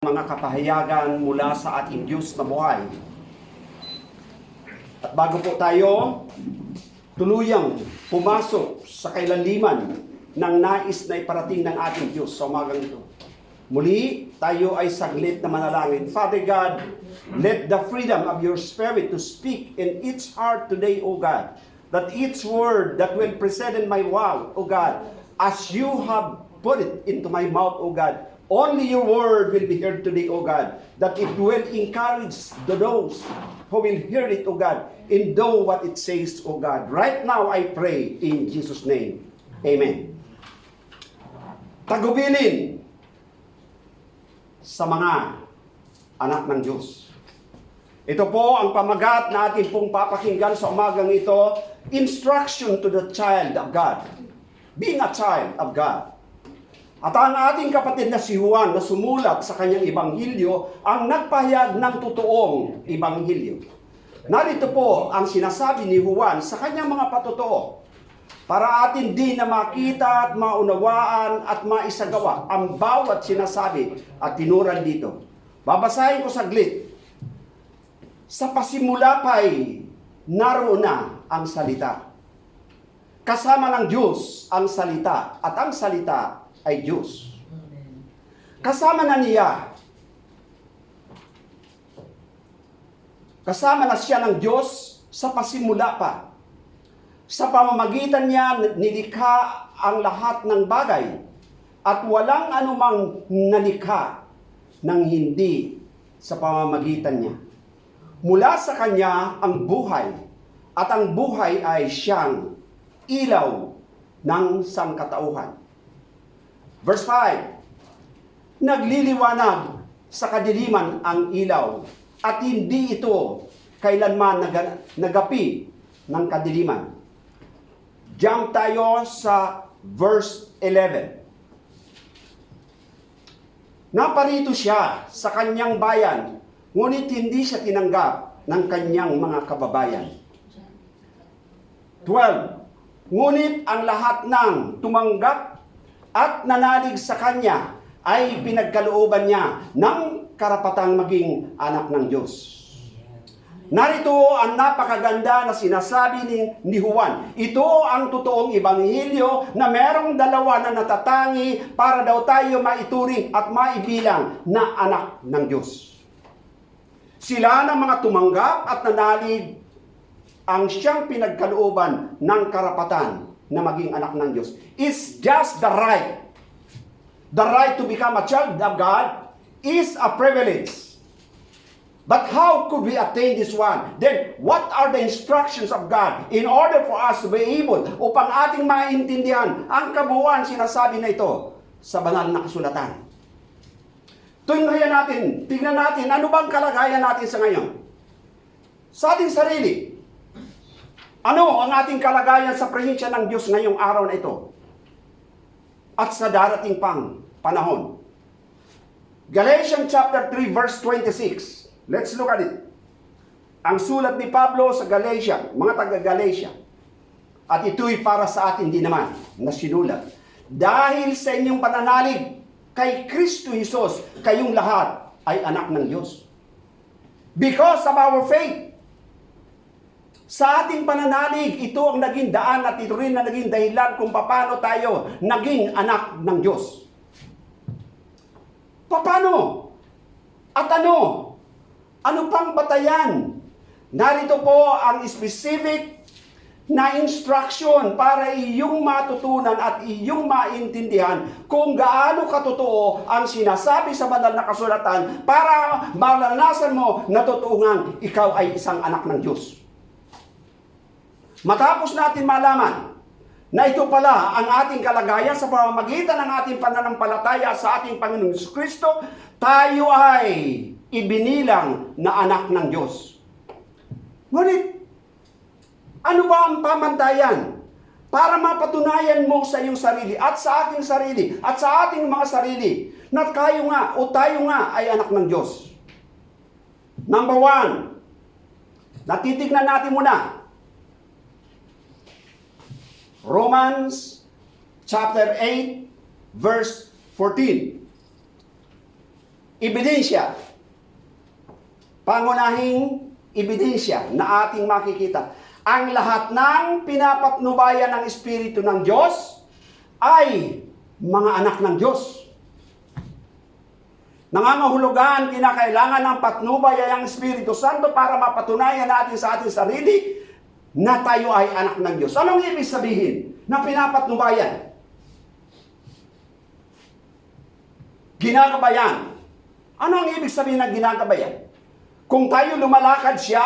mga kapahayagan mula sa ating Diyos na buhay. At bago po tayo tuluyang pumasok sa kailaliman ng nais na iparating ng ating Diyos sa umagang ito, muli tayo ay saglit na manalangin. Father God, let the freedom of your Spirit to speak in each heart today, O God, that each word that will present in my mouth, O God, as you have put it into my mouth, O God, only your word will be heard today, O God, that it will encourage those who will hear it, O God, and do what it says, O God. Right now, I pray in Jesus' name. Amen. Tagubilin sa mga anak ng Diyos. Ito po ang pamagat na ating pong papakinggan sa umagang ito, instruction to the child of God. Being a child of God. At ang ating kapatid na si Juan na sumulat sa kanyang ibanghilyo ang nagpahayag ng totoong ibanghilyo. Narito po ang sinasabi ni Juan sa kanyang mga patotoo para atin din na makita at maunawaan at maisagawa ang bawat sinasabi at tinuran dito. Babasahin ko saglit. Sa pasimula pa'y naroon na ang salita. Kasama ng Diyos ang salita at ang salita ay Diyos. Kasama na niya. Kasama na siya ng Diyos sa pasimula pa. Sa pamamagitan niya nilikha ang lahat ng bagay at walang anumang nalikha ng hindi sa pamamagitan niya. Mula sa kanya ang buhay at ang buhay ay siyang ilaw ng sangkatauhan. Verse 5, nagliliwanag sa kadiliman ang ilaw at hindi ito kailanman nagapi ng kadiliman. Jump tayo sa verse 11. Naparito siya sa kanyang bayan, ngunit hindi siya tinanggap ng kanyang mga kababayan. 12. Ngunit ang lahat ng tumanggap at nanalig sa kanya ay pinagkalooban niya ng karapatang maging anak ng Diyos. Narito ang napakaganda na sinasabi ni Juan. Ito ang totoong ibanghilyo na merong dalawa na natatangi para daw tayo maituring at maibilang na anak ng Diyos. Sila ng mga tumanggap at nanalig ang siyang pinagkalooban ng karapatan na maging anak ng Diyos. It's just the right. The right to become a child of God is a privilege. But how could we attain this one? Then, what are the instructions of God in order for us to be able upang ating maintindihan ang kabuuan sinasabi na ito sa banal na kasulatan? Tingnan natin, ano bang kalagayan natin sa ngayon? Sa ating sarili. Ano ang ating kalagayan sa presensya ng Diyos ngayong araw na ito? At sa darating pang panahon. Galatians chapter 3 verse 26. Let's look at it. Ang sulat ni Pablo sa Galatia, mga taga-Galatia. At ito'y para sa atin din naman na sinulat. Dahil sa inyong pananalig kay Kristo Jesus, kayong lahat ay anak ng Diyos. Because of our faith. Sa ating pananalig, ito ang naging daan at ito rin na naging dahilan kung paano tayo naging anak ng Diyos. Paano? At ano? Ano pang batayan? Narito po ang specific na instruction para iyong matutunan at iyong maintindihan kung gaano katotoo ang sinasabi sa banal na kasulatan para malanasan mo na totoo ngang ikaw ay isang anak ng Diyos. Matapos natin malaman na ito pala ang ating kalagayan sa pamamagitan ng ating pananampalataya sa ating Panginoong Kristo, tayo ay ibinilang na anak ng Diyos. Ngunit, ano ba ang pamantayan para mapatunayan mo sa iyong sarili at sa ating sarili at sa ating mga sarili na tayo nga o tayo nga ay anak ng Diyos? Number 1, natitignan natin muna Romans chapter 8 verse 14. ebidensya, pangunahing ebidensya na ating makikita. Ang lahat ng pinapatnubayan ng Espiritu ng Diyos ay mga anak ng Diyos. Nangangahulugan, kinakailangan ng patnubay ay ang Espiritu Santo para mapatunayan natin sa ating sarili na tayo ay anak ng Diyos. Anong ibig sabihin na pinapatnubayan? Ginagabayan. Ano ang ibig sabihin ng ginagabayan? Kung tayo lumalakad, siya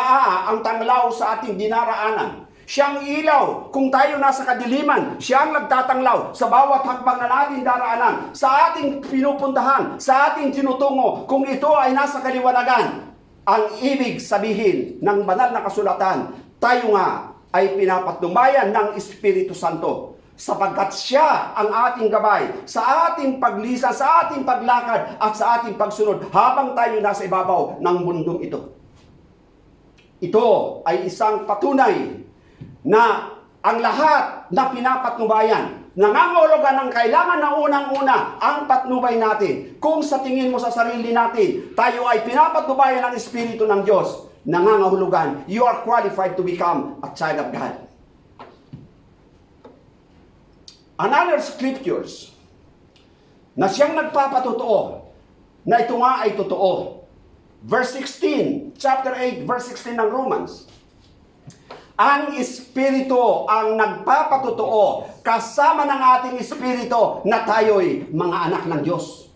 ang tanglaw sa ating dinaraanan. Siyang ilaw. Kung tayo nasa kadiliman, siya ang nagtatanglaw sa bawat hakbang na natin daraanan, sa ating pinupuntahan, sa ating tinutungo. Kung ito ay nasa kaliwanagan, ang ibig sabihin ng banal na kasulatan, tayo nga ay pinapatnubayan ng Espiritu Santo. Sapagkat siya ang ating gabay sa ating paglisan, sa ating paglakad at sa ating pagsunod habang tayo nasa ibabaw ng mundong ito. Ito ay isang patunay na ang lahat na pinapatnubayan, nangangahulugan ng kailangan na unang-una ang patnubay natin. Kung sa tingin mo sa sarili natin, tayo ay pinapatnubayan ng Espiritu ng Diyos, nangangahulugan, you are qualified to become a child of God. Another scriptures na siyang nagpapatotoo na ito nga ay totoo. Verse 16, chapter 8, verse 16 ng Romans. Ang Espiritu ang nagpapatotoo kasama ng ating Espiritu na tayo'y mga anak ng Diyos.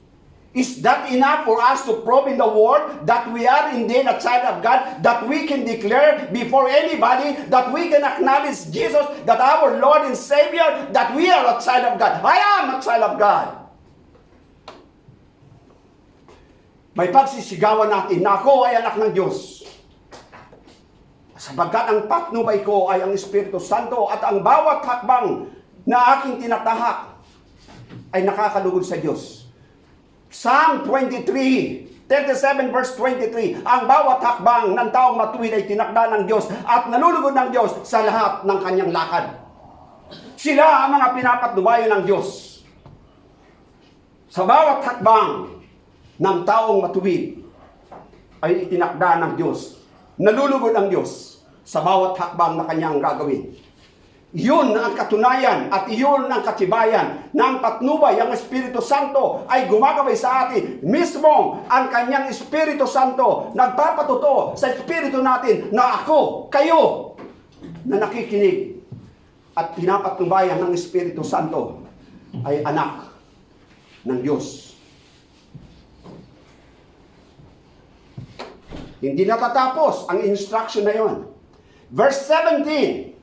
Is that enough for us to prove in the world that we are indeed a child of God, that we can declare before anybody, that we can acknowledge Jesus, that our Lord and Savior, that we are a child of God? I am a child of God. May pagsisigawan natin na ako ay anak ng Diyos. Sapagkat ang patnubay ko ay ang Espiritu Santo at ang bawat hakbang na aking tinatahak ay nakakalugod sa Diyos. Psalm 23, 37 verse 23, ang bawat hakbang ng taong matuwid ay tinakda ng Diyos at nalulugod ng Diyos sa lahat ng kanyang lakad. Sila ang mga pinapatnubayan ng Diyos. Sa bawat hakbang ng taong matuwid ay itinakda ng Diyos. Nalulugod ang Diyos sa bawat hakbang na kanyang gagawin. Yun ang katunayan at iyon ang katibayan ng patnubay. Ang Espiritu Santo ay gumagabay sa atin. Mismo ang kanyang Espiritu Santo nagpapatotoo sa Espiritu natin na ako, kayo, na nakikinig at pinapatnubayan ng Espiritu Santo ay anak ng Diyos. Hindi natatapos ang instruction na yon. Verse 17,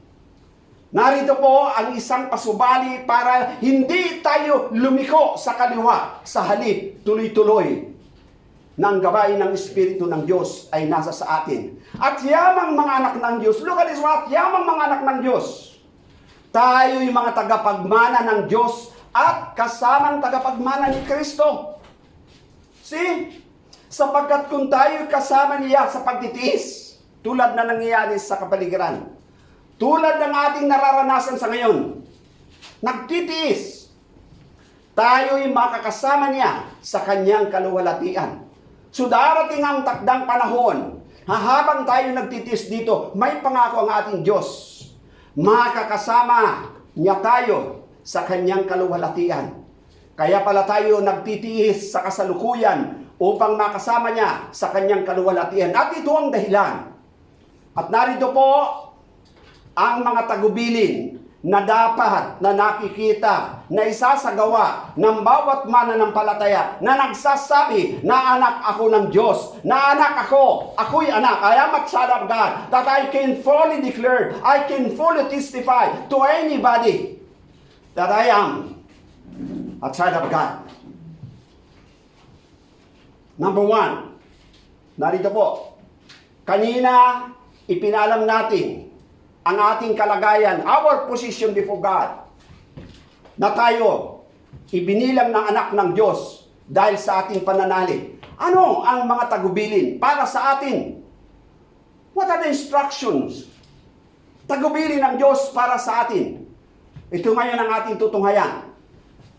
narito po ang isang pasubali para hindi tayo lumiko sa kaliwa, sa halip, tuloy-tuloy ng gabay ng Espiritu ng Diyos ay nasa sa atin. At yamang mga anak ng Diyos, look at this, what? Yamang mga anak ng Diyos. Tayo yung mga tagapagmana ng Diyos at kasamang tagapagmana ni Kristo. See? Sapagkat kung tayo kasama niya sa pagtitiis, tulad na nangyayari sa kapaligiran, tulad ng ating nararanasan sa ngayon, nagtitiis, tayo'y makakasama niya sa kanyang kaluwalhatian. So darating ang takdang panahon, habang tayo nagtitiis dito, may pangako ang ating Diyos. Makakasama niya tayo sa kanyang kaluwalhatian. Kaya pala tayo nagtitiis sa kasalukuyan upang makasama niya sa kanyang kaluwalhatian. At ito ang dahilan. At narito po ang mga tagubilin na dapat na nakikita na isasagawa ng bawat mananampalataya na nagsasabi na anak ako ng Diyos, na anak ako, ako'y anak, I am a child of God, that I can fully declare, I can fully testify to anybody that I am a child of God. Number 1, narito po, kanina ipinalam natin ang ating kalagayan, our position before God, na tayo ibinilang ng anak ng Diyos dahil sa ating pananalig. Ano ang mga tagubilin para sa atin? What are the instructions? Tagubilin ng Diyos para sa atin. Ito ngayon ang ating tutunghayan.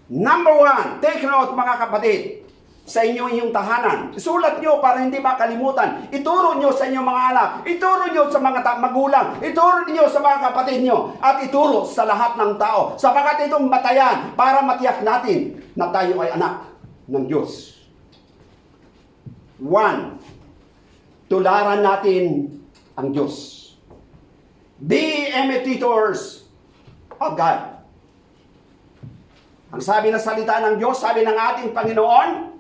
Number 1, take note mga kapatid. sa inyong tahanan. Isulat nyo para hindi makalimutan. Ituro nyo sa inyong mga anak. Ituro nyo sa mga magulang. Ituro nyo sa mga kapatid nyo. At ituro sa lahat ng tao. Sapagkat itong batayan para matiyak natin na tayo ay anak ng Diyos. 1. Tularan natin ang Diyos. Be imitators of God. Ang sabi ng salita ng Diyos, sabi ng ating Panginoon,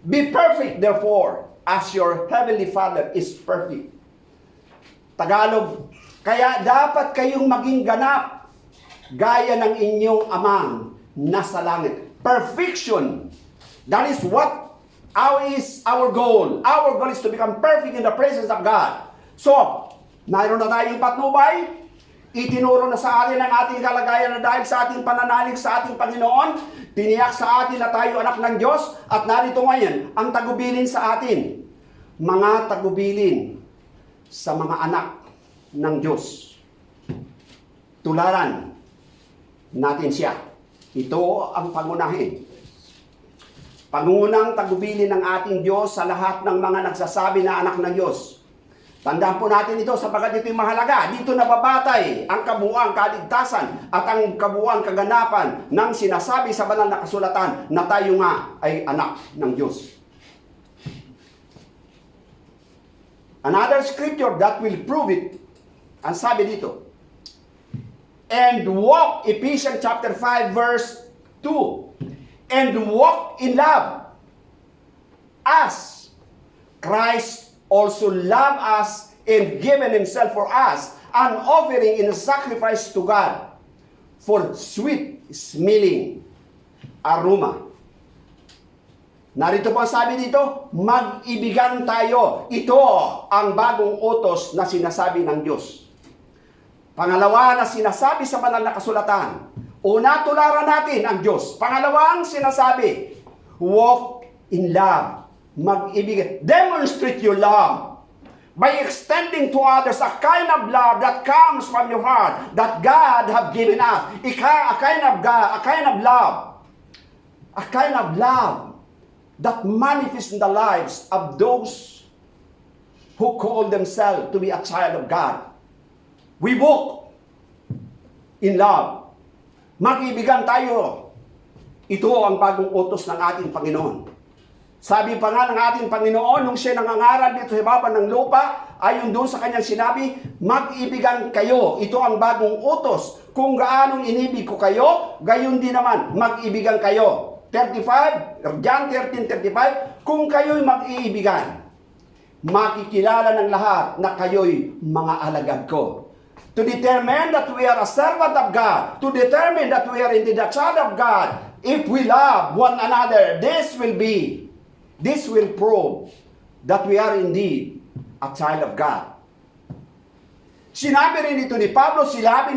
be perfect, therefore, as your heavenly Father is perfect. Tagalog, kaya dapat kayong maging ganap, gaya ng inyong amang nasa langit. Perfection. That is what is our goal. Our goal is to become perfect in the presence of God. So, mayroon na tayong patnubay. Itinuro na sa atin ang ating kalagayan na dahil sa ating pananalig sa ating Panginoon, tiniyak sa atin na tayo anak ng Diyos, at narito ngayon ang tagubilin sa atin. Mga tagubilin sa mga anak ng Diyos. Tularan natin siya. Ito ang pangunahin. Pangunang tagubilin ng ating Diyos sa lahat ng mga nagsasabi na anak ng Diyos. Tandaan po natin ito sapagkat ito yung mahalaga. Dito nababatay ang kabuuang kaligtasan at ang kabuuang kaganapan ng sinasabi sa banal na kasulatan na tayo nga ay anak ng Diyos. Another scripture that will prove it, ang sabi dito, and walk, Ephesians chapter 5 verse 2, and walk in love as Christ also loved us and given himself for us, an offering in a sacrifice to God for sweet smelling aroma. Narito po ang sabi dito, mag-ibigan tayo. Ito ang bagong utos na sinasabi ng Diyos. Pangalawa na sinasabi sa banal na kasulatan, una, tularan natin ang Diyos. Pangalawang sinasabi, walk in love. Mag-ibig. Demonstrate your love by extending to others a kind of love that comes from your heart that God have given us. A kind of love that manifests in the lives of those who call themselves to be a child of God. We walk in love. Mag-ibigan tayo. Ito ang bagong utos ng ating Panginoon. Sabi pa nga ng ating Panginoon, nung siya nangangaral dito sa baba ng lupa, ayon doon sa kanyang sinabi, mag-ibigan kayo. Ito ang bagong utos. Kung gaanong inibig ko kayo, gayon din naman, mag-ibigan kayo. 35, John 13:35, kung kayo'y mag-iibigan, makikilala ng lahat na kayo'y mga alagad ko. To determine that we are a servant of God, to determine that we are indeed a child of God, if we love one another, this will prove that we are indeed a child of God. Sinabi rin ito ni Pablo, sinabi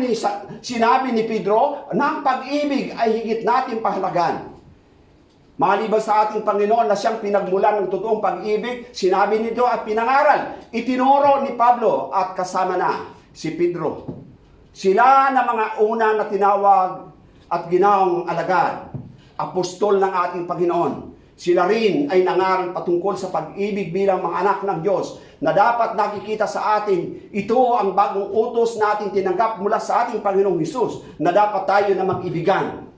ni Pedro, na ang pag-ibig ay higit natin pahalagan. Maliban sa ating Panginoon na siyang pinagmulan ng totoong pag-ibig, sinabi nito at pinangaral. Itinuro ni Pablo at kasama na si Pedro. Sila na mga una na tinawag at ginawang alagad, apostol ng ating Panginoon. Sila rin ay nangaral patungkol sa pag-ibig bilang mga anak ng Diyos na dapat nakikita sa atin. Ito ang bagong utos na ating tinanggap mula sa ating Panginoong Hesus na dapat tayo na mag-ibigan.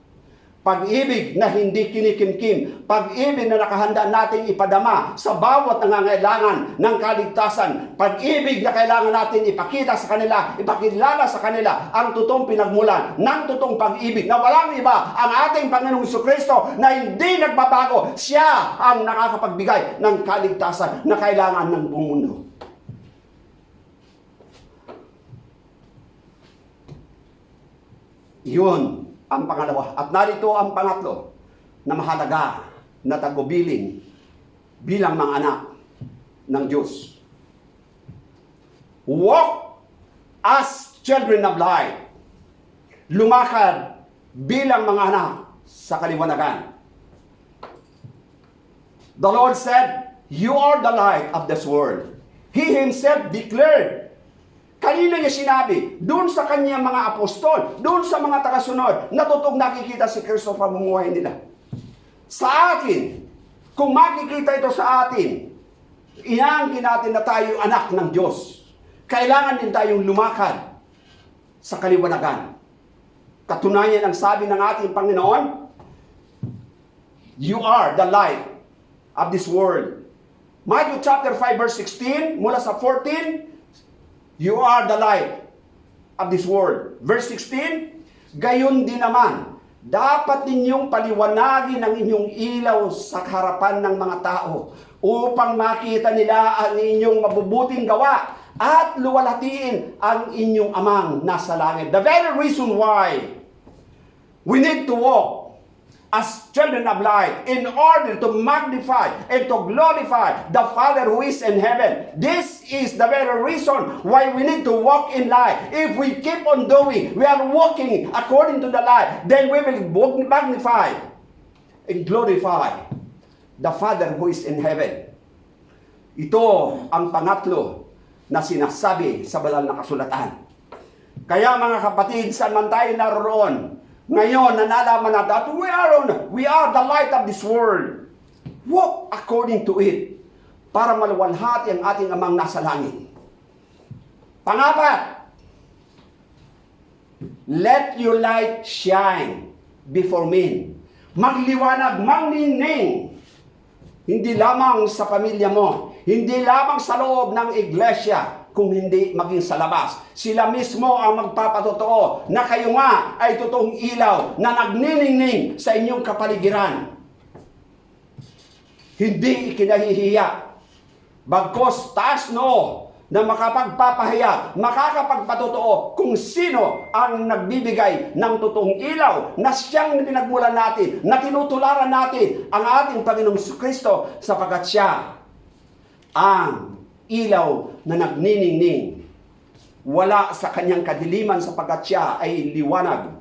Pag-ibig na hindi kinikimkim. Pag-ibig na nakahanda nating ipadama sa bawat nangangailangan ng kaligtasan. Pag-ibig na kailangan natin ipakita sa kanila, ipakilala sa kanila ang totoong pinagmulan ng totoong pag-ibig na walang iba ang ating Panginoong Jesucristo na hindi nagbabago. Siya ang nakakapagbigay ng kaligtasan na kailangan ng buong mundo. Yun ang pangalawa. At narito ang pangatlo na mahalaga na tagubilin bilang mga anak ng Diyos. Walk as children of light. Lumakad bilang mga anak sa kaliwanagan. The Lord said, "You are the light of this world." He Himself declared. Kanina niya sinabi, doon sa kanyang mga apostol, doon sa mga tagasunod, na totoong nakikita si Kristo pamumuhay nila. Sa atin, Kung makikita ito sa atin, iangkin natin na tayo anak ng Diyos. Kailangan din tayong lumakad sa kaliwanagan. Katunayan ang sabi ng ating Panginoon, you are the light of this world. Matthew chapter 5 verse 16, mula sa 14, you are the light of this world. Verse 16, gayon din naman, dapat ninyong paliwanagin ang inyong ilaw sa harapan ng mga tao upang makita nila ang inyong mabubuting gawa at luwalhatiin ang inyong amang nasa langit. The very reason why we need to walk as children of light in order to magnify and to glorify the Father who is in heaven. This is the very reason why we need to walk in light. If we keep on doing, we are walking according to the light, then we will magnify and glorify the Father who is in heaven. Ito ang pangatlo na sinasabi sa banal na kasulatan. Kaya mga kapatid, saan man tayo naroon, ngayon, nalalaman na that we are the light of this world. Walk according to it para maluwalhati ang ating amang nasa langit. Pangapat, let your light shine before men. Magliwanag, mangningning. Hindi lamang sa pamilya mo, hindi lamang sa loob ng iglesia, kung hindi maging sa labas. Sila mismo ang magpapatotoo na kayo nga ay totoong ilaw na nagniningning sa inyong kapaligiran. Hindi ikinahihiya. Bagkos taas noo na makapagpapahayag, makakapagpatotoo kung sino ang nagbibigay ng totoong ilaw na siyang pinagmulan natin, na tinutularan natin ang ating Panginoong Kristo sapagkat siya ang ilaw na nagniningning. Wala sa kanyang kadiliman sapagkat siya ay liwanag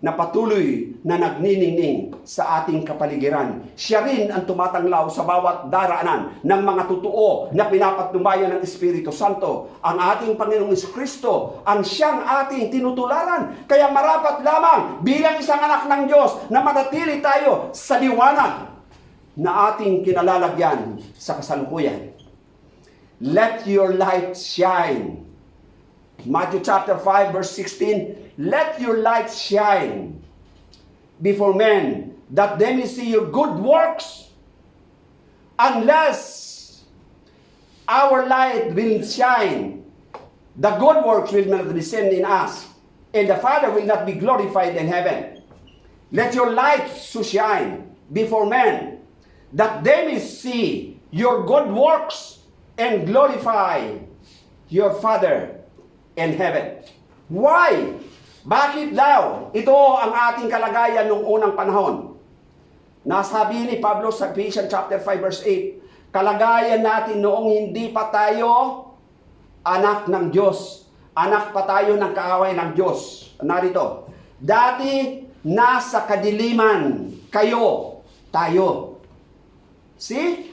na patuloy na nagniningning sa ating kapaligiran. Siya rin ang tumatanglaw sa bawat daraanan ng mga totoo na pinapatnubayan ng Espiritu Santo. Ang ating Panginoong Kristo ang siyang ating tinutularan. Kaya marapat lamang bilang isang anak ng Diyos na manatili tayo sa liwanag na ating kinalalagyan sa kasalukuyan. Let your light shine. Matthew chapter 5 verse 16, let your light shine before men, that they may see your good works. Unless our light will shine, the good works will not descend in us, and the Father will not be glorified in heaven. Let your light so shine before men, that they may see your good works and glorify your Father in heaven. Why? Bakit daw? Ito ang ating kalagayan noong unang panahon. Nasabi ni Pablo sa Ephesians chapter 5 verse 8, kalagayan natin noong hindi pa tayo anak ng Diyos. Anak pa tayo ng kaaway ng Diyos. Narito, dati nasa kadiliman kayo, tayo. See?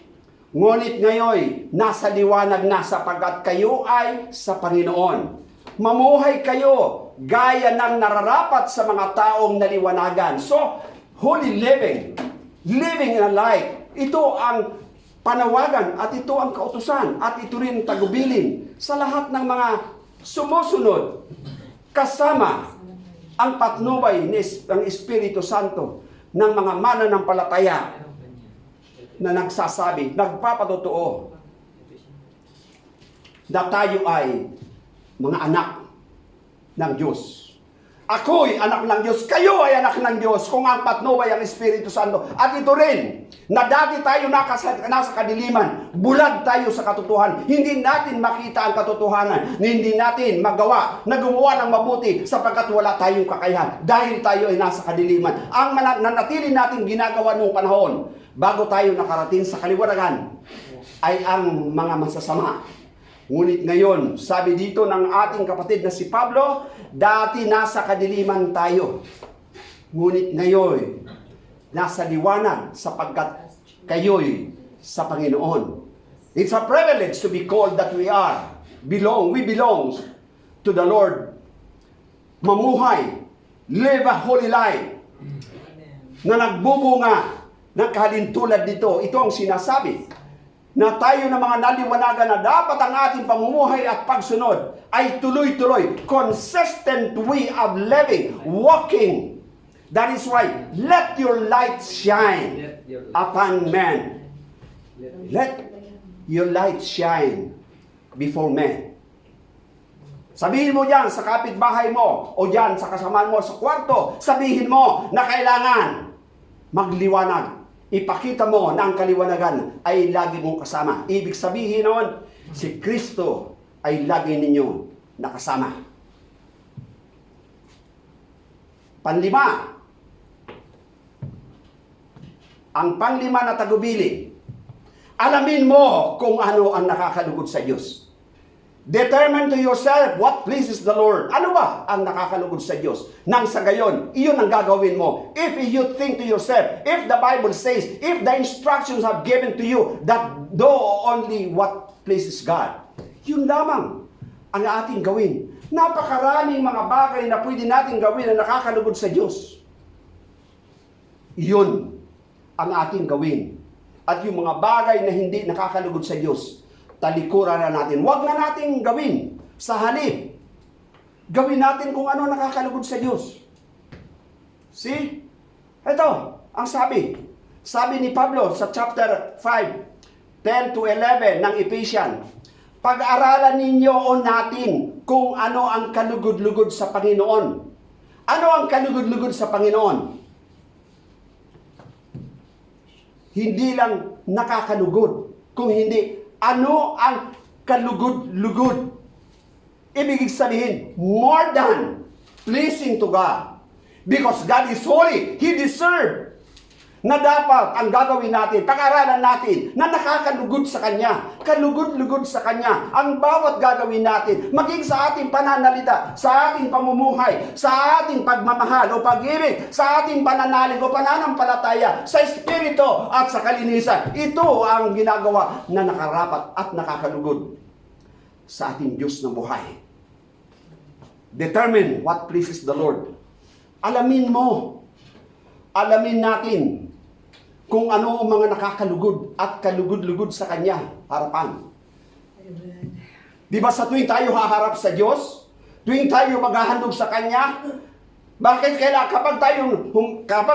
Ngunit ngayon, nasa liwanag na sapagkat kayo ay sa Panginoon. Mamuhay kayo gaya ng nararapat sa mga taong naliwanagan. So, holy living, living in a light, ito ang panawagan at ito ang kautusan at ito rin tagubilin sa lahat ng mga sumusunod kasama ang patnubay ng Espiritu Santo ng mga mananampalataya na nagsasabi, nagpapatotoo na tayo ay mga anak ng Diyos. Ako'y anak ng Diyos, kayo ay anak ng Diyos kung ang patnubay ang Espiritu Santo. At ito rin, na dati tayo nasa kadiliman, bulag tayo sa katotohanan. Hindi natin makita ang katotohanan, hindi natin magawa na gumawa ng mabuti sapagkat wala tayong kakayahan dahil tayo ay nasa kadiliman. Ang nanatili natin ginagawa noong panahon bago tayo nakarating sa kaliwanagan ay ang mga masasama. Ngunit ngayon, sabi dito ng ating kapatid na si Pablo, dati nasa kadiliman tayo. Ngunit ngayon, nasa liwanag sapagkat kayo'y sa Panginoon. It's a privilege to be called that we belong to the Lord. Mamuhay, live a holy life na nagbubunga ng kahalintulad nito, ito ang sinasabi na tayo na mga naliwanagan na dapat ang ating pamumuhay at pagsunod ay tuloy-tuloy, consistent way of living, walking. That is why, let your light shine upon men. Let your light shine before men. Sabihin mo dyan sa kapitbahay mo o dyan sa kasamaan mo sa kwarto, sabihin mo na kailangan magliwanag. Ipakita mo na ang kaliwanagan ay lagi mong kasama. Ibig sabihin noon, si Kristo ay lagi ninyo nakasama. Panlima, ang panglima na tagubilin, alamin mo kung ano ang nakakalugod sa Diyos. Determine to yourself what pleases the Lord. Ano ba ang nakakalugod sa Diyos? Nang sa gayon, iyon ang gagawin mo. If you think to yourself, if the Bible says, if the instructions have given to you that do only what pleases God, yun lamang ang ating gawin. Napakaraming mga bagay na pwede nating gawin na nakakalugod sa Diyos. Iyon ang ating gawin. At yung mga bagay na hindi nakakalugod sa Diyos, talikuran na natin. Huwag na nating gawin sa halip. Gawin natin kung ano nakakalugod sa Diyos. See? Ito, ang sabi. Sabi ni Pablo sa chapter 5, 10 to 11 ng Ephesians, pag-aralan ninyo o natin kung ano ang kalugod-lugod sa Panginoon. Ano ang kalugod-lugod sa Panginoon? Hindi lang nakakalugod, kung hindi ano ang kalugod-lugod. Ibig sabihin, more than pleasing to God. Because God is holy. He deserves na dapat ang gagawin natin, pag-aralan natin, na nakakalugod sa Kanya. Kalugod-lugod sa Kanya. Ang bawat gagawin natin, maging sa ating pananalita, sa ating pamumuhay, sa ating pagmamahal o pag-ibig, sa ating pananalig o pananampalataya, sa Espiritu at sa kalinisan. Ito ang ginagawa na nakarapat at nakakalugod sa ating Diyos na buhay. Determine what pleases the Lord. Alamin mo, alamin natin kung ano ang mga nakakalugod at kalugod-lugod sa Kanya harapan. Amen. Di ba sa tuwing tayo haharap sa Diyos, tuwing tayo maghahandog sa Kanya, bakit kapag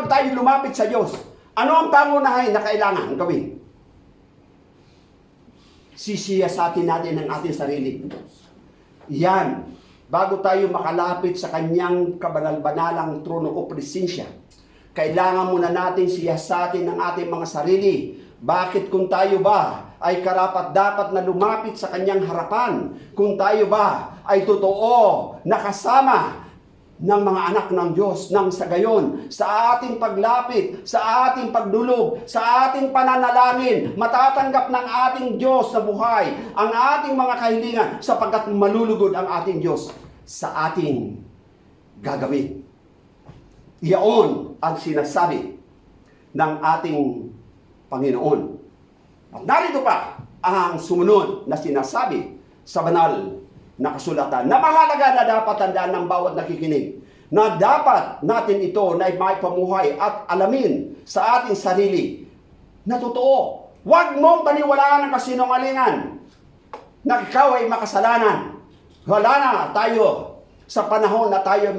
tayo lumapit sa Diyos, ano ang pangunahin na kailangan gawin? Sisiyasatin natin ang ating sarili. Yan, bago tayo makalapit sa Kanyang kabanal-banalang trono o presensya, kailangan muna natin siyasatin ang ating mga sarili. Bakit kung tayo ba ay karapat-dapat na lumapit sa Kanyang harapan? Kung tayo ba ay totoo nakasama ng mga anak ng Diyos nang sa gayon, sa ating paglapit, sa ating pagdulog, sa ating pananalangin, matatanggap ng ating Diyos sa buhay ang ating mga kahilingan sapagkat malulugod ang ating Diyos sa ating gagawin. Iyon ang sinasabi ng ating Panginoon. At narito pa ang sumunod na sinasabi sa banal na kasulatan na mahalaga na dapat tandaan ng bawat nakikinig, na dapat natin ito na maipamuhay at alamin sa ating sarili na totoo. Huwag mong paniwalaan ang kasinungalingan na ikaw ay makasalanan. Wala na tayo sa panahon na tayo ay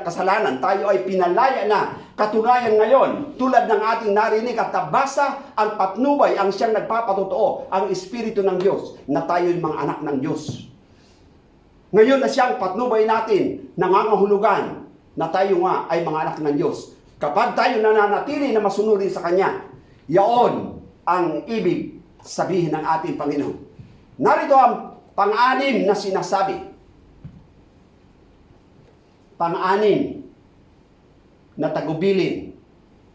kasalanan, tayo ay pinalaya na. Katunayan ngayon, tulad ng ating narinig at nabasa, ang patnubay ang siyang nagpapatotoo, ang Espiritu ng Diyos, na tayo ay mga anak ng Diyos. Ngayon na siyang patnubay natin, nangangahulugan na tayo nga ay mga anak ng Diyos. Kapag tayo nananatili na masunurin sa Kanya, yaon ang ibig sabihin ng ating Panginoon. Narito ang pang-anim na sinasabi. Pang-anim na tagubilin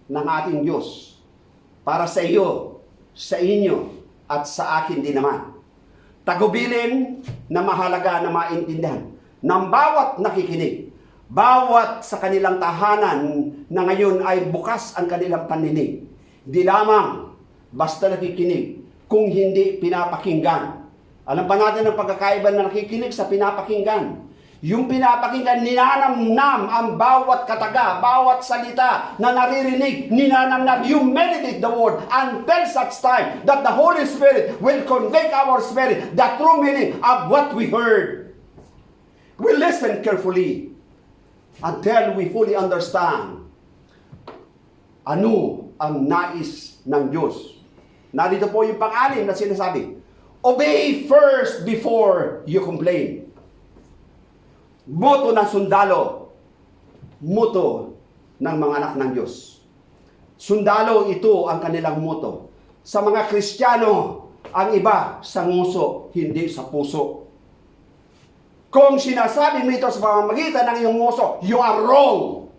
ng ating Diyos para sa iyo, sa inyo, at sa akin din naman. Tagubilin na mahalaga na maintindihan ng bawat nakikinig, bawat sa kanilang tahanan na ngayon ay bukas ang kanilang paninig. Di lamang basta nakikinig, kung hindi pinapakinggan. Alam pa natin ang pagkakaiba na nakikinig sa pinapakinggan. Yung pinapakinggan, ninanamnam ang bawat kataga, bawat salita na naririnig, ninanamnam. You meditate the word until such time that the Holy Spirit will convict our spirit the true meaning of what we heard. We listen carefully until we fully understand ano ang nais ng Diyos. Narito po yung pang-anim na sinasabi, obey first before you complain. Moto ng sundalo, moto ng mga anak ng Diyos. Sundalo, ito ang kanilang moto. Sa mga Kristiyano, ang iba sa nguso, hindi sa puso. Kung sinasabi mo ito sa pamamagitan ng iyong nguso, you are wrong.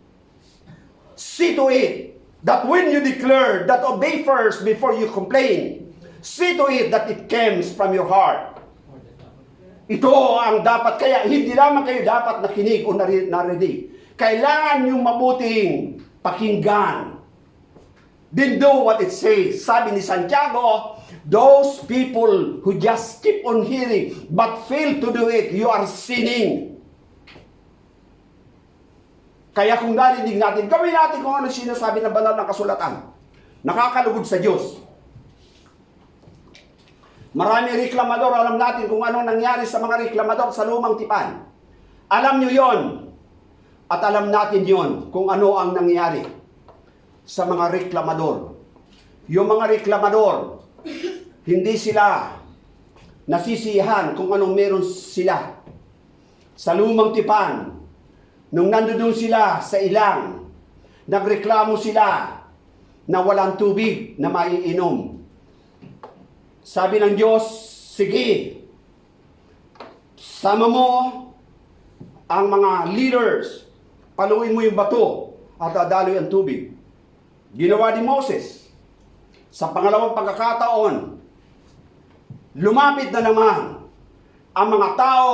See to it that when you declare that obey first before you complain, see to it that it comes from your heart. Ito ang dapat, kaya hindi lamang kayo dapat nakinig o narinig. Kailangan yung mabuting pakinggan. Then do what it says. Sabi ni Santiago, those people who just keep on hearing but fail to do it, you are sinning. Kaya kung narinig natin, gawin natin kung ano sinasabi ng banal ng kasulatan. Nakakalugod sa Diyos. Marami reklamador, alam natin kung ano nangyari sa mga reklamador sa lumang tipan. Alam nyo yon. At alam natin yon kung ano ang nangyari sa mga reklamador. Yung mga reklamador, hindi sila nasisiyahan kung anong meron sila. Sa lumang tipan, nung nandoon sila sa ilang, nagreklamo sila na walang tubig na maiinom. Sabi ng Diyos, sige, sama mo ang mga leaders, paluin mo yung bato at dadaloy ang tubig. Ginawa ni Moses. Sa pangalawang pagkakataon, lumapit na naman ang mga tao,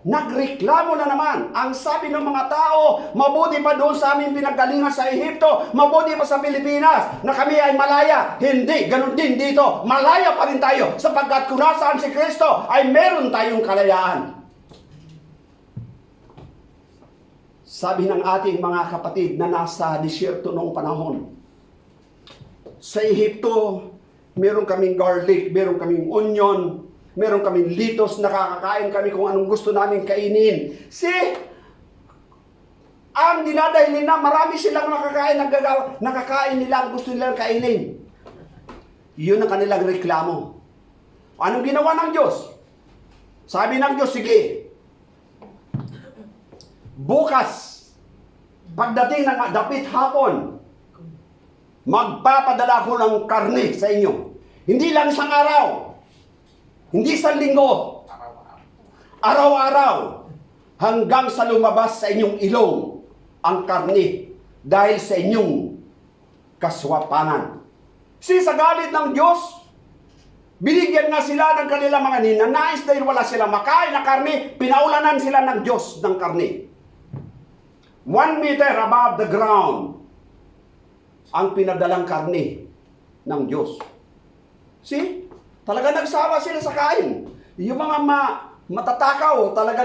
nagreklamo na naman. Ang sabi ng mga tao, mabuti pa doon sa aming pinagalingan sa Ehipto, mabuti pa sa Pilipinas, na kami ay malaya. Hindi, ganun din dito. Malaya pa rin tayo, sapagkat kung nasaan si Kristo, ay meron tayong kalayaan. Sabi ng ating mga kapatid na nasa disyerto noong panahon, sa Ehipto, meron kaming garlic, meron kaming onion, meron kaming litos, nakakakain kami kung anong gusto namin kainin. Ang dinadahil na marami silang nakakain nila ang gusto nilang kainin. Yun ang kanilang reklamo. Anong ginawa ng Diyos? Sabi ng Diyos, sige, bukas, pagdating ng dapit hapon, magpapadala ko ng karne sa inyo. Hindi lang isang araw, hindi sa linggo, araw-araw, hanggang sa lumabas sa inyong ilong ang karne dahil sa inyong kaswapanan. Sa galit ng Diyos, binigyan nga sila ng kanilang mga ninanais dahil wala silang makain na karne, pinaulanan sila ng Diyos ng karne. 1 meter above the ground ang pinadalang karne ng Diyos. Talaga nagsawa sila sa kain. Yung mga matatakaw, talaga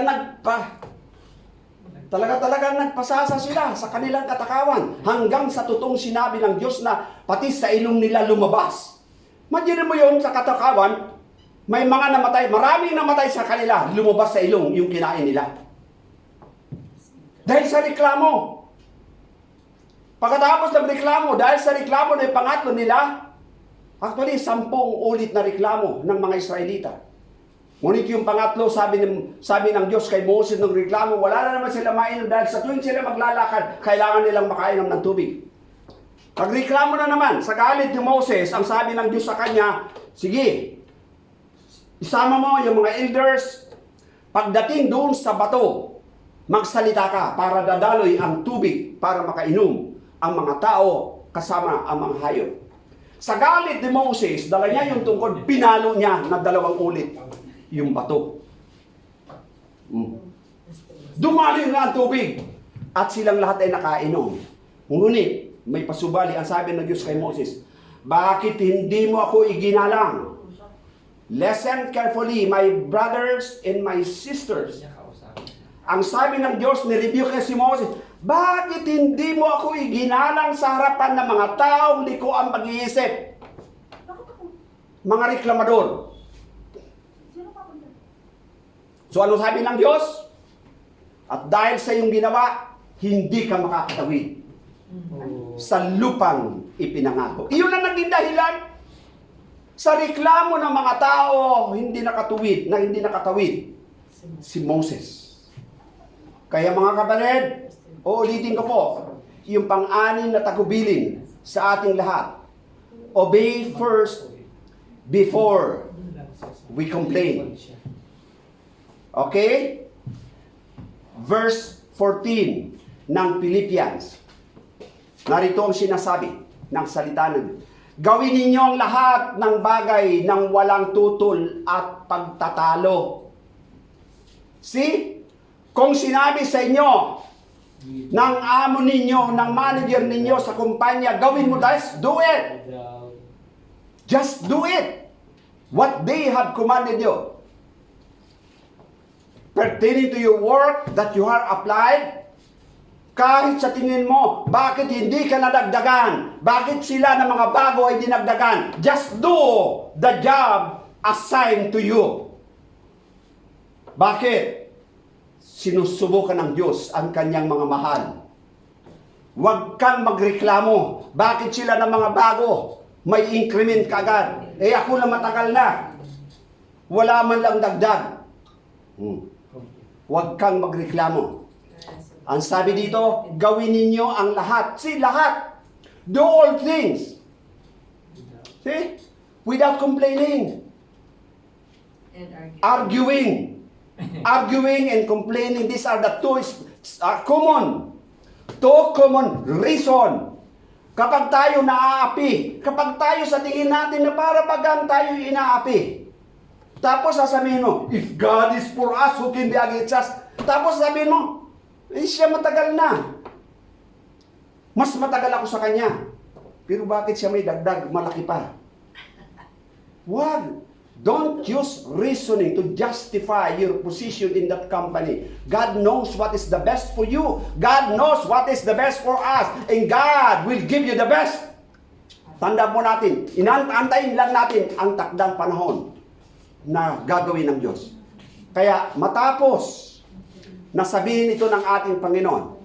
nagpasasa sila sa kanilang katakawan hanggang sa totoong sinabi ng Diyos na pati sa ilong nila lumabas. Imagine mo yun sa katakawan, may mga namatay, maraming namatay sa kanila, lumabas sa ilong yung kinain nila. Dahil sa reklamo. Pagkatapos ng reklamo, dahil sa reklamo na yung pangatlo nila, actually, 10 ulit na reklamo ng mga Israelita. Ngunit yung pangatlo, sabi ng Diyos kay Moses ng reklamo, wala na naman sila mainom dahil sa tuwing sila maglalakad, kailangan nilang makainom ng tubig. Pagreklamo na naman, sa galit ni Moses, ang sabi ng Diyos sa kanya, sige, isama mo yung mga elders, pagdating doon sa bato, magsalita ka para dadaloy ang tubig para makainom ang mga tao kasama ang mga hayop. Sa galit ni Moses, dala niya yung tungkod, pinalo niya na 2 ulit yung bato. Dumali nga ang tubig at silang lahat ay nakainom. Ngunit, may pasubali ang sabi ng Diyos kay Moses, bakit hindi mo ako iginalang? Listen carefully, my brothers and my sisters. Ang sabi ng Diyos, ni-rebuke niya si Moses, bakit hindi mo ako iginalang sa harapan ng mga taong liko ang mag-iisip? Mga reklamador. So ano sabi ng Diyos? At dahil sa iyong ginawa, hindi ka makakatawid sa lupang ipinangako. Iyon ang naging dahilan sa reklamo ng mga tao hindi nakatawid si Moses. Kaya mga kapatid, uulitin ko po, yung pang-anim na tagubilin sa ating lahat. Obey first before we complain. Okay? Verse 14 ng Philippians. Narito ang sinasabi ng salita ng Diyos. Gawin ninyo ang lahat ng bagay ng walang tutol at pagtatalo. See? Kung sinabi sa inyo ng amo ninyo, ng manager ninyo sa kumpanya, gawin mo this, do it. Just do it. What they have commanded you. Pertaining to your work that you are applied, kahit sa tingin mo, bakit hindi ka nadagdagan? Bakit sila na mga bago ay dinagdagan? Just do the job assigned to you. Bakit? Sinusubukan ng Diyos ang kanyang mga mahal. Huwag kang magreklamo. Bakit sila na mga bago? May increment kagad. Eh ako na matagal na. Wala man lang dagdag. Huwag kang magreklamo. Ang sabi dito, gawin ninyo ang lahat. See, lahat. Do all things. See? Without complaining. And Arguing. Arguing and complaining, these are the two common. Two common reason. Kapag tayo naaapi, kapag tayo sa tingin natin na para bagang tayo inaapi, tapos sasabihin mo, if God is for us, who can be against us? Tapos sabihin mo, eh, siya matagal na. Mas matagal ako sa kanya. Pero bakit siya may dagdag malaki pa? Wag. Don't use reasoning to justify your position in that company. God knows what is the best for you. God knows what is the best for us. And God will give you the best. Tandaan mo natin, antayin lang natin ang takdang panahon na gagawin ng Diyos. Kaya matapos na sabihin ito ng ating Panginoon,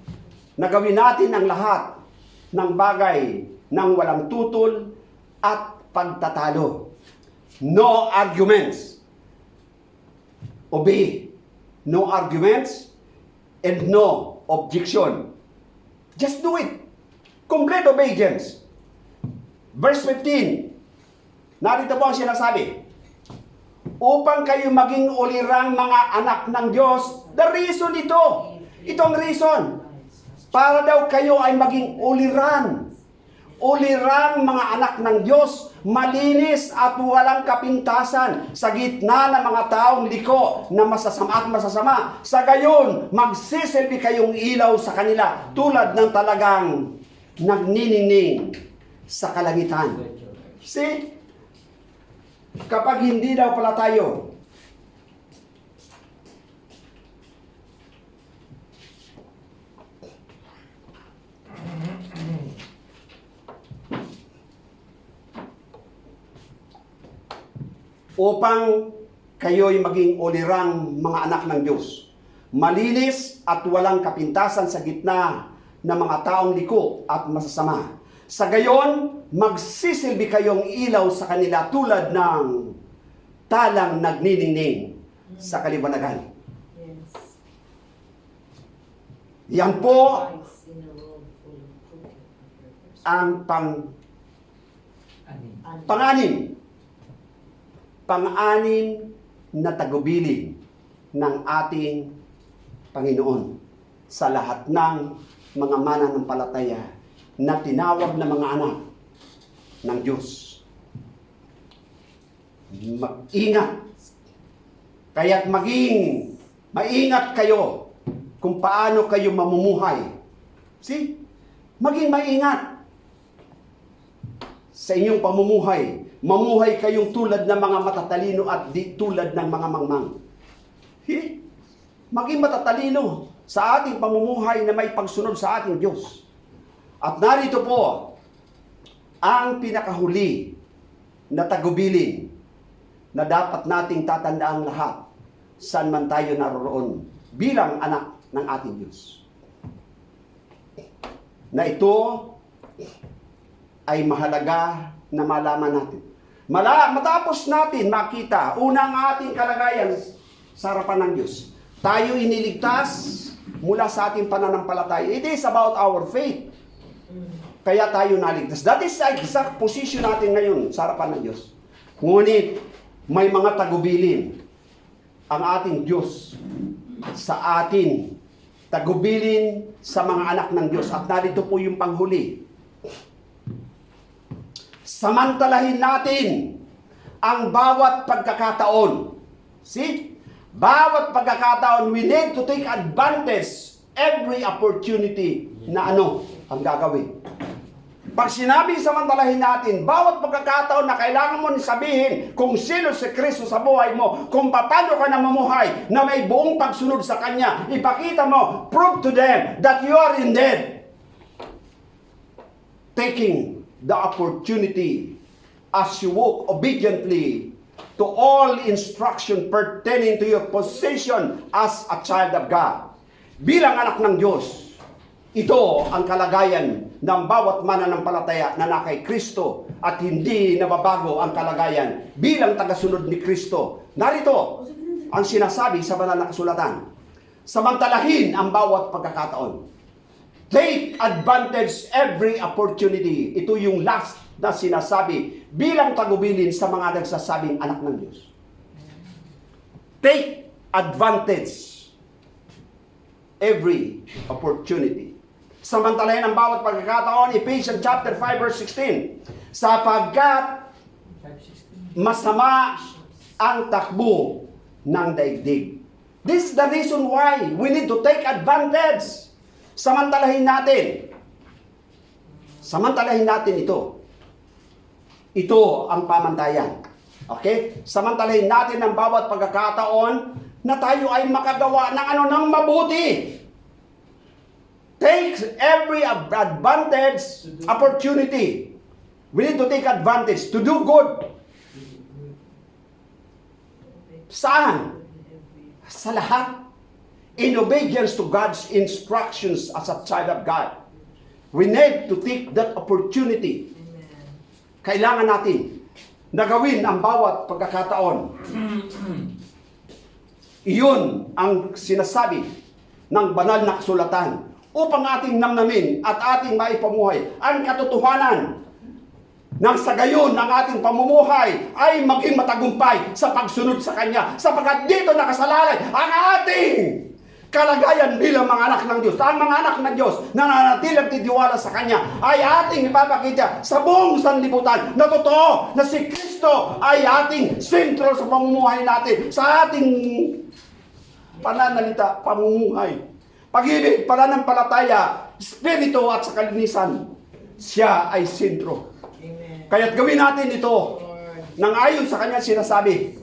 na gawin natin ang lahat ng bagay ng walang tutol at pagtatalo. No arguments. Obey. No arguments and no objection. Just do it. Complete obedience. Verse 15. Narito po ang sinasabi. Upang kayo maging ulirang mga anak ng Diyos. The reason ito. Itong reason. Para daw kayo ay maging uliran. Ulirang mga anak ng Diyos, malinis at walang kapintasan sa gitna ng mga taong liko na masasama at masasama. Sa gayon, magsisilbi kayong ilaw sa kanila tulad ng talagang nagniningning sa kalangitan. See? Kapag hindi daw pala tayo upang kayo'y maging ulirang mga anak ng Diyos, malinis at walang kapintasan sa gitna ng mga taong liko at masasama. Sa gayon, magsisilbi kayong ilaw sa kanila tulad ng talang nagniningning sa kaliwanagan. yes. Yan po Lights in a world full of crooked purpose. ang pang-anim na tagubilin ng ating Panginoon sa lahat ng mga mananampalataya na tinawag na mga anak ng Diyos. Mag-ingat. Kaya't maging maingat kayo kung paano kayo mamumuhay. See? Maging maingat sa inyong pamumuhay. Mamuhay kayong tulad ng mga matatalino at di tulad ng mga mangmang. maging matatalino sa ating pamumuhay na may pagsunod sa ating Diyos. At narito po ang pinakahuli na tagubilin na dapat nating tatandaan lahat saan man tayo naroroon bilang anak ng ating Diyos. Na ito ay mahalaga na malaman natin. Matapos natin makita unang ating kalagayan sa harapan ng Diyos, tayo iniligtas mula sa ating pananampalataya. It is about our faith. Kaya tayo naligtas. That is the exact position natin ngayon sa harapan ng Diyos. Ngunit, may mga tagubilin ang ating Diyos sa atin. Tagubilin sa mga anak ng Diyos. At narito po yung panghuli. Samantalahin natin ang bawat pagkakataon. See? Bawat pagkakataon, we need to take advantage every opportunity na ang gagawin. Pag sinabing samantalahin natin, bawat pagkakataon na kailangan mo sabihin kung sino si Kristo sa buhay mo, kung paano ka namumuhay na may buong pagsunod sa Kanya, ipakita mo, prove to them that you are indeed taking the opportunity as you walk obediently to all instruction pertaining to your position as a child of God. Bilang anak ng Diyos, ito ang kalagayan ng bawat mananampalataya na nakay Kristo at hindi nababago ang kalagayan bilang tagasunod ni Kristo. Narito ang sinasabi sa banal na kasulatan. Samantalahin ang bawat pagkakataon. Take advantage every opportunity. Ito yung last na sinasabi bilang tagubilin sa mga nagsasabing anak ng Diyos. Take advantage every opportunity. Samantalahin ang bawat pagkakataon, Ephesians chapter 5 verse 16. Sapagkat masama ang takbo ng daigdig. This is the reason why we need to take advantage. Samantalahin natin. Samantalahin natin ito. Ito ang pamantayan. Okay? Samantalahin natin ang bawat pagkakataon na tayo ay makagawa ng mabuti. Take every advantage, opportunity. We need to take advantage to do good. Saan? Sa lahat. In obedience to God's instructions as a child of God. We need to take that opportunity. Kailangan natin na gawin ang bawat pagkakataon. Iyon ang sinasabi ng banal na kasulatan upang ating namnamin at ating maipamuhay ang katotohanan nang sa gayon ang ating pamumuhay ay maging matagumpay sa pagsunod sa Kanya, sapagkat dito nakasalalay ang ating kalagayan bilang mga anak ng Diyos. Ang mga anak ng Diyos na nanatilang titiwala sa Kanya ay ating ipapakita sa buong sanlibutan na totoo na si Kristo ay ating sentro sa pamumuhay natin, sa ating pananalita, pamumuhay, pag-ibig, pananampalataya, espiritu at sa kalinisan. Siya ay sentro. Kaya't gawin natin ito nang ayon sa Kanya sinasabi.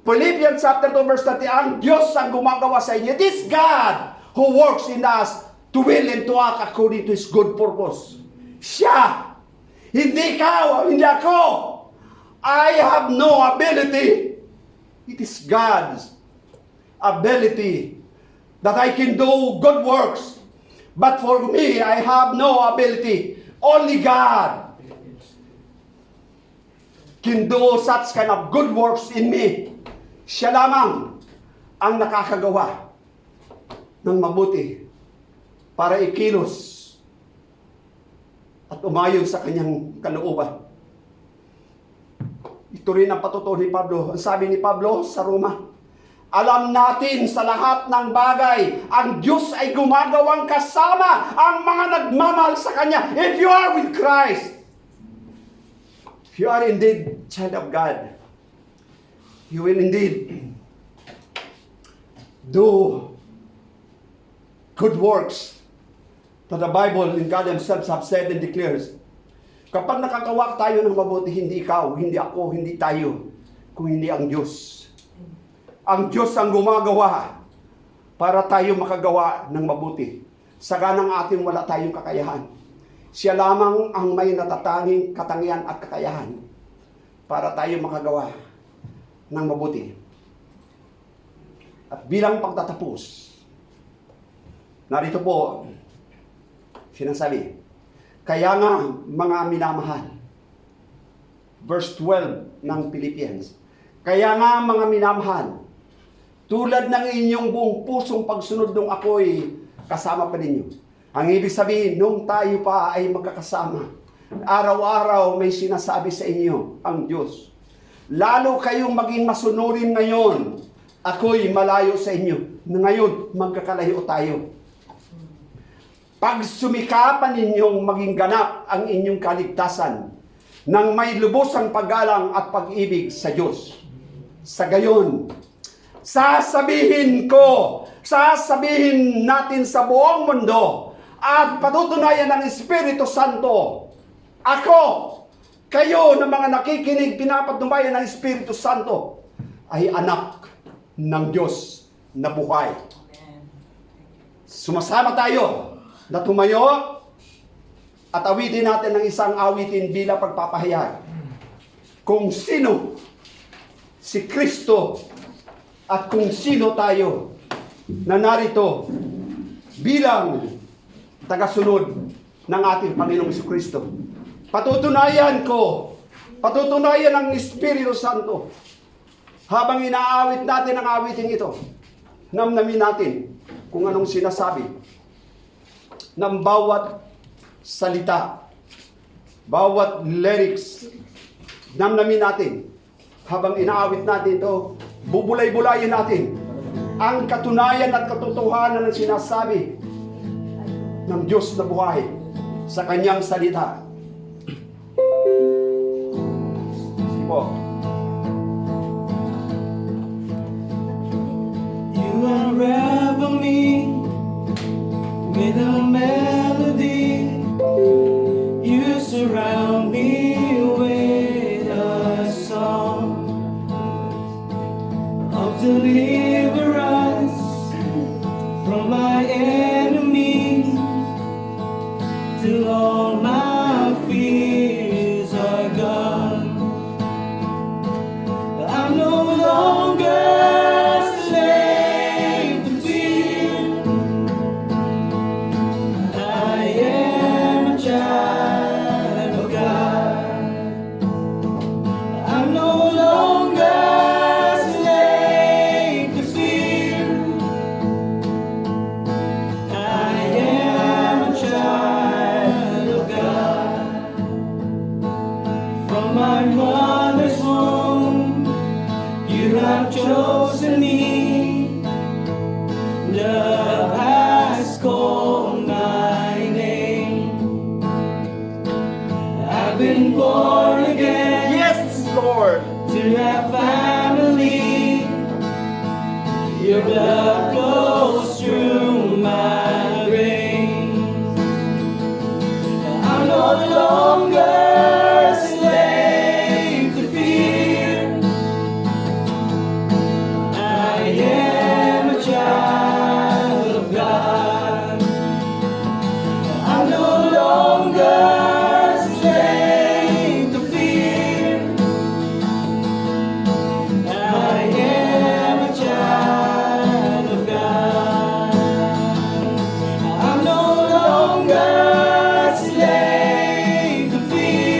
Philippians chapter 2 verse 30, ang Diyos ang gumagawa sa inyo. It is God who works in us to will and to act according to His good purpose. Siya. Hindi ikaw, hindi ako. I have no ability. It is God's ability that I can do good works. But for me, I have no ability. Only God can do such kind of good works in me. Siya lamang ang nakakagawa ng mabuti para ikilos at umayon sa Kanyang kalooban. Ito rin ang patutuo ni Pablo. Ang sabi ni Pablo sa Roma, alam natin sa lahat ng bagay, ang Diyos ay gumagawang kasama ang mga nagmamahal sa Kanya. If you are with Christ, if you are indeed child of God, you will indeed do good works that the Bible and God Himself have said and declares. Kapag nakakawak tayo ng mabuti, hindi ikaw, hindi ako, hindi tayo, kung hindi ang Diyos. Ang Diyos ang gumagawa para tayo makagawa ng mabuti. Saganang ating wala tayong kakayahan. Siya lamang ang may natatanging katangian at kakayahan para tayo makagawa ng mabuti. At bilang pagtatapos, narito po, sinasabi, kaya nga mga minamahal, verse 12 ng Philippians, kaya nga mga minamahal, tulad ng inyong buong pusong pagsunod nung ako'y kasama pa ninyo. Ang ibig sabihin, nung tayo pa ay magkakasama, araw-araw may sinasabi sa inyo ang Diyos. Lalo kayong maging masunurin ngayon, ako'y malayo sa inyo. Ngayon, magkakalayo tayo. Pag sumikapan ninyong maging ganap ang inyong kaligtasan, nang may lubosang paggalang at pag-ibig sa Diyos. Sa gayon, sasabihin natin sa buong mundo at patutunayan ng Espiritu Santo, ako, kayo na mga nakikinig, pinapatunayan ng Espiritu Santo, ay anak ng Diyos na buhay. Sumasama tayo na tumayo at awitin natin ng isang awitin bilang pagpapahayag. Kung sino si Kristo at kung sino tayo na narito bilang tagasunod ng ating Panginoong Jesucristo. Patutunayan ng Espiritu Santo habang inaawit natin ang awiting ito. Namnamin natin kung anong sinasabi ng bawat salita, bawat lyrics. Namnamin natin habang inaawit natin ito, bubulay-bulayin natin ang katunayan at katotohanan ng sinasabi ng Diyos na buhay sa kanyang salita. Sige po. You unravel me with a melody. You surround me with a song of deliverance from my enemies, till all my fears are gone. I'm no longer slave to fear. I am a child of God. I'm no longer slave to fear. I am a child of God. From my mother's womb, you have chosen me. Love has called my name. I've been born again. Yes, Lord. To have family. Your blood flows through my veins. I'm no longer a slave to fear. I am a child of God. I'm no longer a slave to fear. I am a child of God. I'm no longer a slave to fear.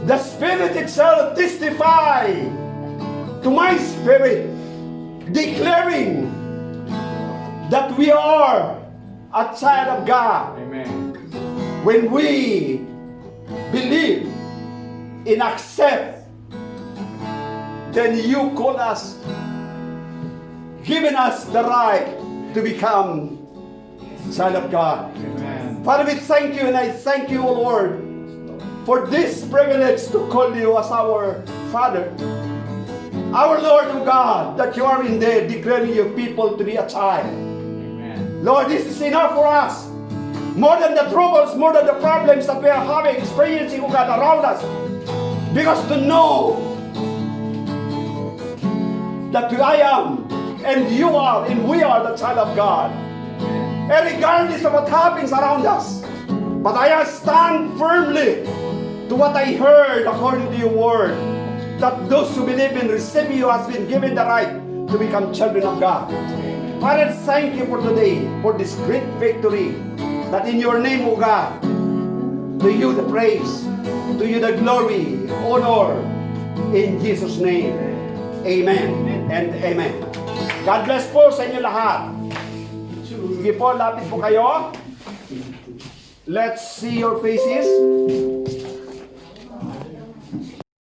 The Spirit itself testify to my spirit, declaring that we are a child of God. Amen. When we believe and accept, then you call us, giving us the right to become child of God. Amen. Father, we thank you, and I thank you, O Lord, for this privilege to call you as our Father. Our Lord, O God, that you are in there declaring your people to be a child. Amen. Lord, this is enough for us. More than the troubles, more than the problems that we are having, experiencing, O God, around us. Because to know that I am, and you are, and we are the child of God. And regardless of what happens around us, but I stand firmly to what I heard according to your word, that those who believe in receiving you has been given the right to become children of God. Father, thank you for today, for this great victory, that in your name, O God, to you the praise, to you the glory, honor, in Jesus' name. Amen and amen. God bless po sa inyo lahat. Sige po, lapit po kayo. Let's see your faces.